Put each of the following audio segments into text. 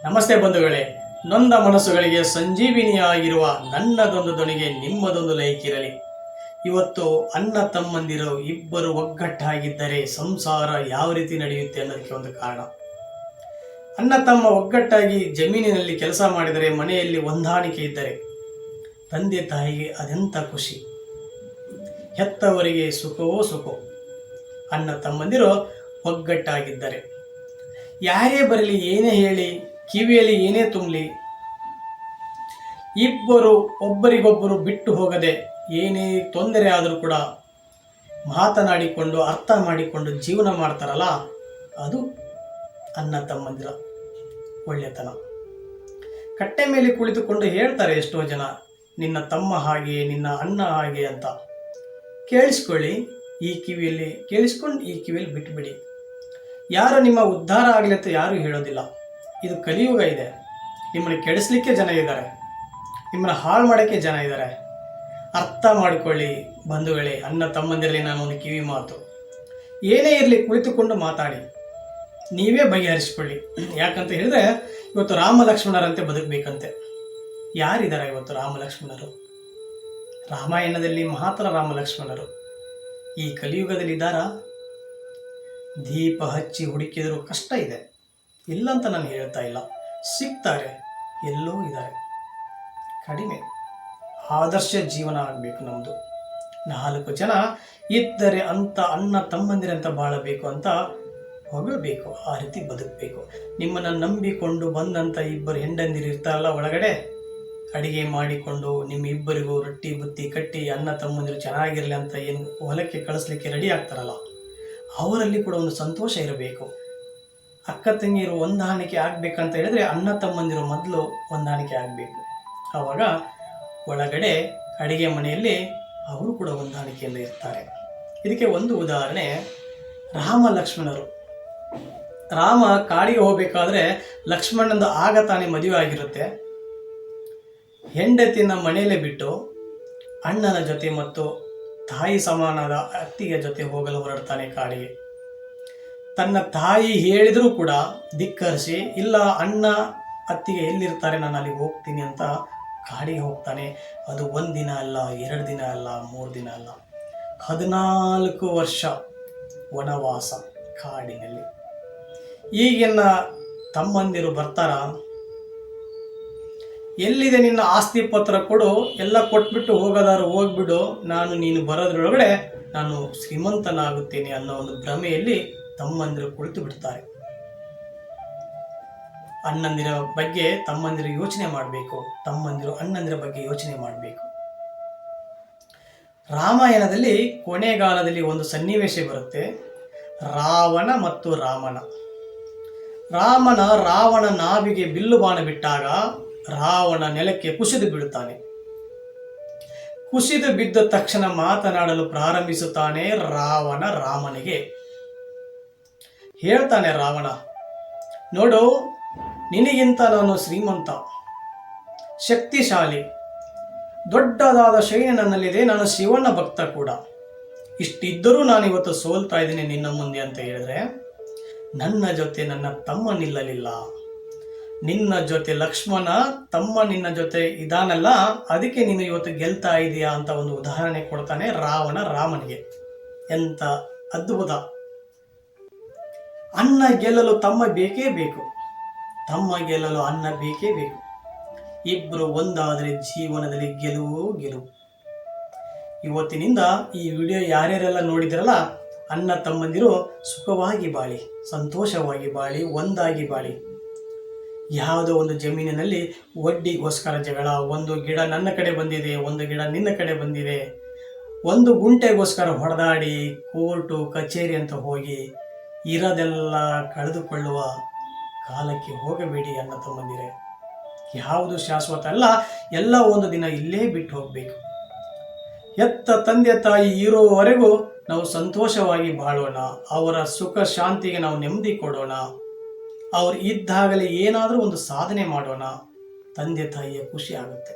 ನಮಸ್ತೆ ಬಂಧುಗಳೇ, ನೊಂದ ಮನಸ್ಸುಗಳಿಗೆ ಸಂಜೀವಿನಿಯಾಗಿರುವ ನನ್ನದೊಂದು ಧ್ವನಿಗೆ ನಿಮ್ಮದೊಂದು ಲೈಕ್ ಇರಲಿ. ಇವತ್ತು ಅಣ್ಣ ತಮ್ಮಂದಿರು ಇಬ್ಬರು ಒಗ್ಗಟ್ಟಾಗಿದ್ದರೆ ಸಂಸಾರ ಯಾವ ರೀತಿ ನಡೆಯುತ್ತೆ ಅನ್ನೋದಕ್ಕೆ ಒಂದು ಕಾರಣ. ಅಣ್ಣ ತಮ್ಮ ಒಗ್ಗಟ್ಟಾಗಿ ಜಮೀನಿನಲ್ಲಿ ಕೆಲಸ ಮಾಡಿದರೆ, ಮನೆಯಲ್ಲಿ ಹೊಂದಾಣಿಕೆ ಇದ್ದರೆ ತಂದೆ ತಾಯಿಗೆ ಅದೆಂಥ ಖುಷಿ. ಹೆತ್ತವರಿಗೆ ಸುಖವೋ ಸುಖ. ಅಣ್ಣ ತಮ್ಮಂದಿರು ಒಗ್ಗಟ್ಟಾಗಿದ್ದರೆ ಯಾರೇ ಬರಲಿ, ಏನೇ ಹೇಳಿ, ಕಿವಿಯಲ್ಲಿ ಏನೇ ತುಂಬಲಿ, ಇಬ್ಬರು ಒಬ್ಬರಿಗೊಬ್ಬರು ಬಿಟ್ಟು ಹೋಗದೆ ಏನೇ ತೊಂದರೆ ಆದರೂ ಕೂಡ ಮಾತನಾಡಿಕೊಂಡು ಅರ್ಥ ಮಾಡಿಕೊಂಡು ಜೀವನ ಮಾಡ್ತಾರಲ್ಲ, ಅದು ಅಣ್ಣ ತಮ್ಮಂದಿರ ಒಳ್ಳೆತನ. ಕಟ್ಟೆ ಮೇಲೆ ಕುಳಿತುಕೊಂಡು ಹೇಳ್ತಾರೆ ಎಷ್ಟೋ ಜನ, ನಿನ್ನ ತಮ್ಮ ಹಾಗೆ, ನಿನ್ನ ಅಣ್ಣ ಹಾಗೆ ಅಂತ. ಕೇಳಿಸ್ಕೊಳ್ಳಿ, ಈ ಕಿವಿಯಲ್ಲಿ ಕೇಳಿಸ್ಕೊಂಡು ಈ ಕಿವಿಯಲ್ಲಿ ಬಿಟ್ಟುಬಿಡಿ. ಯಾರು ನಿಮ್ಮ ಉದ್ಧಾರ ಆಗಲಿ ಅಂತ ಯಾರೂ ಹೇಳೋದಿಲ್ಲ. ಇದು ಕಲಿಯುಗ ಇದೆ. ನಿಮ್ಮನ್ನು ಕೆಡಿಸ್ಲಿಕ್ಕೆ ಜನ ಇದ್ದಾರೆ, ನಿಮ್ಮನ್ನು ಹಾಳು ಮಾಡೋಕ್ಕೆ ಜನ ಇದ್ದಾರೆ. ಅರ್ಥ ಮಾಡಿಕೊಳ್ಳಿ ಬಂಧುಗಳೇ, ಅಣ್ಣ ತಮ್ಮಂದಿರಲಿ ನಾನು ಒಂದು ಕಿವಿ ಮಾತು, ಏನೇ ಇರಲಿ ಕುಳಿತುಕೊಂಡು ಮಾತಾಡಿ, ನೀವೇ ಬಗೆಹರಿಸ್ಕೊಳ್ಳಿ. ಯಾಕಂತ ಹೇಳಿದ್ರೆ, ಇವತ್ತು ರಾಮ ಲಕ್ಷ್ಮಣರಂತೆ ಬದುಕಬೇಕಂತೆ. ಯಾರಿದ್ದಾರೆ ಇವತ್ತು ರಾಮ ಲಕ್ಷ್ಮಣರು? ರಾಮಾಯಣದಲ್ಲಿ ಮಾತ್ರ ರಾಮ ಲಕ್ಷ್ಮಣರು. ಈ ಕಲಿಯುಗದಲ್ಲಿ ಇದ್ದಾರಾ? ದೀಪ ಹಚ್ಚಿ ಹುಡುಕಿದರೂ ಕಷ್ಟ ಇದೆ, ಇಲ್ಲ ಅಂತ ನಾನು ಹೇಳ್ತಾ ಇಲ್ಲ. ಸಿಗ್ತಾರೆ, ಎಲ್ಲೋ ಇದ್ದಾರೆ, ಕಡಿಮೆ. ಆದರ್ಶ ಜೀವನ ಆಗಬೇಕು ನಮ್ಮದು. 4 ಜನ ಇದ್ದರೆ ಅಂತ ಅಣ್ಣ ತಮ್ಮಂದಿರಂತ ಬಾಳಬೇಕು ಅಂತ ಹೊಗಳಬೇಕು, ಆ ರೀತಿ ಬದುಕಬೇಕು. ನಿಮ್ಮನ್ನು ನಂಬಿಕೊಂಡು ಬಂದಂಥ ಇಬ್ಬರು ಹೆಂಡಂದಿರು ಇರ್ತಾರಲ್ಲ ಒಳಗಡೆ, ಅಡಿಗೆ ಮಾಡಿಕೊಂಡು ನಿಮ್ಮಿಬ್ಬರಿಗೂ ರೊಟ್ಟಿ ಬುತ್ತಿ ಕಟ್ಟಿ ಅಣ್ಣ ತಮ್ಮಂದಿರು ಚೆನ್ನಾಗಿರಲಿ ಅಂತ ಏನು ಹೊಲಕ್ಕೆ ಕಳಿಸ್ಲಿಕ್ಕೆ ರೆಡಿ ಆಗ್ತಾರಲ್ಲ, ಅವರಲ್ಲಿ ಕೂಡ ಒಂದು ಸಂತೋಷ ಇರಬೇಕು. ಅಕ್ಕ ತಂಗಿಯರು ಹೊಂದಾಣಿಕೆ ಆಗಬೇಕಂತ ಹೇಳಿದ್ರೆ ಅಣ್ಣ ತಮ್ಮಂದಿರು ಮೊದಲು ಹೊಂದಾಣಿಕೆ ಆಗಬೇಕು. ಆವಾಗ ಒಳಗಡೆ ಅಡಿಗೆ ಮನೆಯಲ್ಲಿ ಅವರು ಕೂಡ ಹೊಂದಾಣಿಕೆಯಿಂದ ಇರ್ತಾರೆ. ಇದಕ್ಕೆ ಒಂದು ಉದಾಹರಣೆ ರಾಮ ಲಕ್ಷ್ಮಣರು. ರಾಮ ಕಾಡಿಗೆ ಹೋಗಬೇಕಾದ್ರೆ ಲಕ್ಷ್ಮಣಂದು ಆಗ ತಾನೇ ಮದುವೆ ಆಗಿರುತ್ತೆ. ಹೆಂಡತಿನ ಮನೆಯಲ್ಲೇ ಬಿಟ್ಟು ಅಣ್ಣನ ಜೊತೆ ಮತ್ತು ತಾಯಿ ಸಮಾನದ ಅತ್ತಿಗೆ ಜೊತೆ ಹೋಗಲು ಹೊರಡ್ತಾನೆ ಕಾಡಿಗೆ. ತನ್ನ ತಾಯಿ ಹೇಳಿದರೂ ಕೂಡ ಧಿಕ್ಕರಿಸಿ, ಇಲ್ಲ ಅಣ್ಣ ಅತ್ತಿಗೆ ಎಲ್ಲಿರ್ತಾರೆ, ನಾನು ಅಲ್ಲಿಗೆ ಹೋಗ್ತೀನಿ ಅಂತ ಕಾಡಿಗೆ ಹೋಗ್ತಾನೆ. ಅದು 1 ದಿನ ಅಲ್ಲ, 2 ದಿನ ಅಲ್ಲ, 3 ದಿನ ಅಲ್ಲ, 14 ವರ್ಷ ವನವಾಸ ಕಾಡಿನಲ್ಲಿ. ಈಗಿನ ತಮ್ಮಂದಿರು ಬರ್ತಾರ, ಎಲ್ಲಿದೆ ನಿನ್ನ ಆಸ್ತಿ ಪತ್ರ ಕೊಡು, ಎಲ್ಲ ಕೊಟ್ಬಿಟ್ಟು ಹೋಗೋದಾರು ಹೋಗ್ಬಿಡು, ನೀನು ಬರೋದ್ರೊಳಗಡೆ ನಾನು ಶ್ರೀಮಂತನಾಗುತ್ತೇನೆ ಅನ್ನೋ ಒಂದು ಭ್ರಮೆಯಲ್ಲಿ ತಮ್ಮಂದಿರು ಕುಳಿತು ಬಿಡ್ತಾರೆ. ಅಣ್ಣಂದಿರ ಬಗ್ಗೆ ತಮ್ಮಂದಿರು ಯೋಚನೆ ಮಾಡಬೇಕು, ತಮ್ಮಂದಿರು ಅಣ್ಣಂದಿರ ಬಗ್ಗೆ ಯೋಚನೆ ಮಾಡಬೇಕು. ರಾಮಾಯಣದಲ್ಲಿ ಕೊನೆಗಾಲದಲ್ಲಿ ಒಂದು ಸನ್ನಿವೇಶ ಬರುತ್ತೆ, ರಾವಣ ಮತ್ತು ರಾಮನ. ರಾವಣ ನಾಭಿಗೆ ಬಿಲ್ಲು ಬಾಣ ಬಿಟ್ಟಾಗ ರಾವಣ ನೆಲಕ್ಕೆ ಕುಸಿದು ಬೀಳುತ್ತಾನೆ. ಕುಸಿದು ಬಿದ್ದ ತಕ್ಷಣ ಮಾತನಾಡಲು ಪ್ರಾರಂಭಿಸುತ್ತಾನೆ ರಾವಣ. ರಾಮನಿಗೆ ಹೇಳ್ತಾನೆ ರಾವಣ, ನೋಡು, ನಿನಗಿಂತ ನಾನು ಶ್ರೀಮಂತ, ಶಕ್ತಿಶಾಲಿ, ದೊಡ್ಡದಾದ ಶೈನ್ಯ ನನ್ನಲ್ಲಿದೆ, ನಾನು ಶಿವನ ಭಕ್ತ ಕೂಡ. ಇಷ್ಟಿದ್ದರೂ ನಾನಿವತ್ತು ಸೋಲ್ತಾ ಇದ್ದೀನಿ ನಿನ್ನ ಮುಂದೆ ಅಂತ ಹೇಳಿದ್ರೆ, ನನ್ನ ಜೊತೆ ನನ್ನ ತಮ್ಮ ನಿಲ್ಲಲಿಲ್ಲ, ನಿನ್ನ ಜೊತೆ ಲಕ್ಷ್ಮಣ ತಮ್ಮ ನಿನ್ನ ಜೊತೆ ಇದಾನಲ್ಲ, ಅದಕ್ಕೆ ನೀನು ಇವತ್ತು ಗೆಲ್ತಾ ಇದೀಯಾ ಅಂತ ಒಂದು ಉದಾಹರಣೆ ಕೊಡ್ತಾನೆ ರಾವಣ ರಾಮನಿಗೆ. ಎಂತ ಅದ್ಭುತ! ಅಣ್ಣ ಗೆಲ್ಲಲು ತಮ್ಮ ಬೇಕೇ ಬೇಕು, ತಮ್ಮ ಗೆಲ್ಲಲು ಅಣ್ಣ ಬೇಕೇ ಬೇಕು. ಇಬ್ಬರು ಒಂದಾದರೆ ಜೀವನದಲ್ಲಿ ಗೆಲುವು ಗೆಲುವು. ಇವತ್ತಿನಿಂದ ಈ ವಿಡಿಯೋ ಯಾರ್ಯಾರೆಲ್ಲ ನೋಡಿದ್ರಲ್ಲ, ಅಣ್ಣ ತಮ್ಮಂದಿರು ಸುಖವಾಗಿ ಬಾಳಿ, ಸಂತೋಷವಾಗಿ ಬಾಳಿ, ಒಂದಾಗಿ ಬಾಳಿ. ಯಾವುದೋ ಒಂದು ಜಮೀನಿನಲ್ಲಿ ಒಡ್ಡಿಗೋಸ್ಕರ ಜಗಳ, ಒಂದು ಗಿಡ ನನ್ನ ಕಡೆ ಬಂದಿದೆ, ಒಂದು ಗಿಡ ನಿನ್ನ ಕಡೆ ಬಂದಿದೆ, ಒಂದು ಗುಂಟೆಗೋಸ್ಕರ ಹೊಡೆದಾಡಿ ಕೋರ್ಟು ಕಚೇರಿ ಅಂತ ಹೋಗಿ ಇರೋದೆಲ್ಲ ಕಳೆದುಕೊಳ್ಳುವ ಕಾಲಕ್ಕೆ ಹೋಗಬೇಡಿ ಅಣ್ಣ ತಮ್ಮಂದಿರೇ. ಯಾವುದು ಶಾಶ್ವತ ಅಲ್ಲ, ಎಲ್ಲ ಒಂದು ದಿನ ಇಲ್ಲೇ ಬಿಟ್ಟು ಹೋಗಬೇಕು. ಹೆತ್ತ ತಂದೆ ತಾಯಿ ಇರುವವರೆಗೂ ನಾವು ಸಂತೋಷವಾಗಿ ಬಾಳೋಣ, ಅವರ ಸುಖ ಶಾಂತಿಗೆ ನಾವು ನೆಮ್ಮದಿ ಕೊಡೋಣ. ಅವ್ರು ಇದ್ದಾಗಲೇ ಏನಾದರೂ ಒಂದು ಸಾಧನೆ ಮಾಡೋಣ, ತಂದೆ ತಾಯಿಯ ಖುಷಿ ಆಗುತ್ತೆ.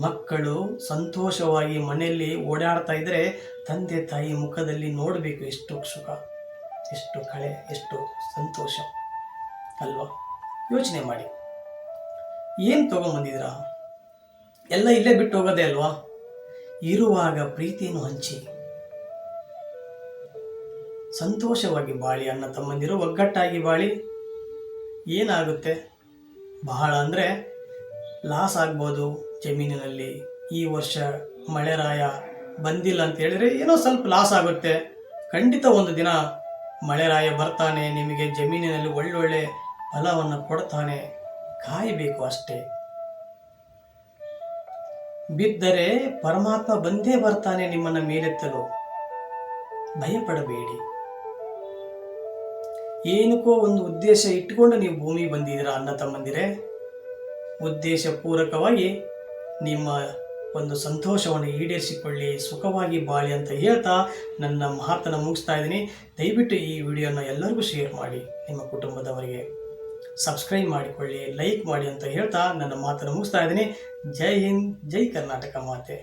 ಮಕ್ಕಳು ಸಂತೋಷವಾಗಿ ಮನೆಯಲ್ಲಿ ಓಡಾಡ್ತಾ ಇದ್ದರೆ ತಂದೆ ತಾಯಿ ಮುಖದಲ್ಲಿ ನೋಡಬೇಕು, ಎಷ್ಟು ಸುಖ, ಎಷ್ಟು ಕಳೆ, ಎಷ್ಟು ಸಂತೋಷ ಅಲ್ವಾ? ಯೋಚನೆ ಮಾಡಿ. ಏನು ತೊಗೊಂಬಂದಿದ್ದೀರಾ? ಎಲ್ಲ ಇಲ್ಲೇ ಬಿಟ್ಟು ಹೋಗೋದೇ ಅಲ್ವಾ? ಇರುವಾಗ ಪ್ರೀತಿಯನ್ನು ಹಂಚಿ ಸಂತೋಷವಾಗಿ ಬಾಳಿ. ಅಣ್ಣ ತಮ್ಮಂದಿರು ಒಗ್ಗಟ್ಟಾಗಿ ಬಾಳಿ. ಏನಾಗುತ್ತೆ, ಬಹಳ ಅಂದರೆ ಲಾಸ್ ಆಗ್ಬೋದು ಜಮೀನಿನಲ್ಲಿ. ಈ ವರ್ಷ ಮಳೆರಾಯ ಬಂದಿಲ್ಲ ಅಂತ ಹೇಳಿದರೆ ಏನೋ ಸ್ವಲ್ಪ ಲಾಸ್ ಆಗುತ್ತೆ. ಖಂಡಿತ ಒಂದು ದಿನ ಮಳೆರಾಯ ಬರ್ತಾನೆ, ನಿಮಗೆ ಜಮೀನಿನಲ್ಲಿ ಒಳ್ಳೊಳ್ಳೆ ಫಲವನ್ನು ಕೊಡ್ತಾನೆ. ಕಾಯಬೇಕು ಅಷ್ಟೇ. ಬಿದ್ದರೆ ಪರಮಾತ್ಮ ಬಂದೇ ಬರ್ತಾನೆ ನಿಮ್ಮನ್ನು ಮೇಲೆತ್ತಲು. ಭಯಪಡಬೇಡಿ. ಏನಕ್ಕೋ ಒಂದು ಉದ್ದೇಶ ಇಟ್ಟುಕೊಂಡು ನೀವು ಭೂಮಿ ಬಂದಿದ್ದೀರಾ ಅಣ್ಣ ತಮ್ಮಂದಿರೇ. ಉದ್ದೇಶ ಪೂರ್ವಕವಾಗಿ ನಿಮ್ಮ ಒಂದು ಸಂತೋಷವನ್ನು ಈಡೇರಿಸಿಕೊಳ್ಳಿ, ಸುಖವಾಗಿ ಬಾಳಿ ಅಂತ ಹೇಳ್ತಾ ನನ್ನ ಮಾತನ್ನು ಮುಗಿಸ್ತಾ ಇದ್ದೀನಿ. ದಯವಿಟ್ಟು ಈ ವಿಡಿಯೋನ ಎಲ್ಲರಿಗೂ ಶೇರ್ ಮಾಡಿ, ನಿಮ್ಮ ಕುಟುಂಬದವರಿಗೆ ಸಬ್ಸ್ಕ್ರೈಬ್ ಮಾಡಿಕೊಳ್ಳಿ, ಲೈಕ್ ಮಾಡಿ ಅಂತ ಹೇಳ್ತಾ ನನ್ನ ಮಾತನ್ನು ಮುಗಿಸ್ತಾ ಇದ್ದೀನಿ. ಜೈ ಹಿಂದ್, ಜೈ ಕರ್ನಾಟಕ ಮಾತೆ.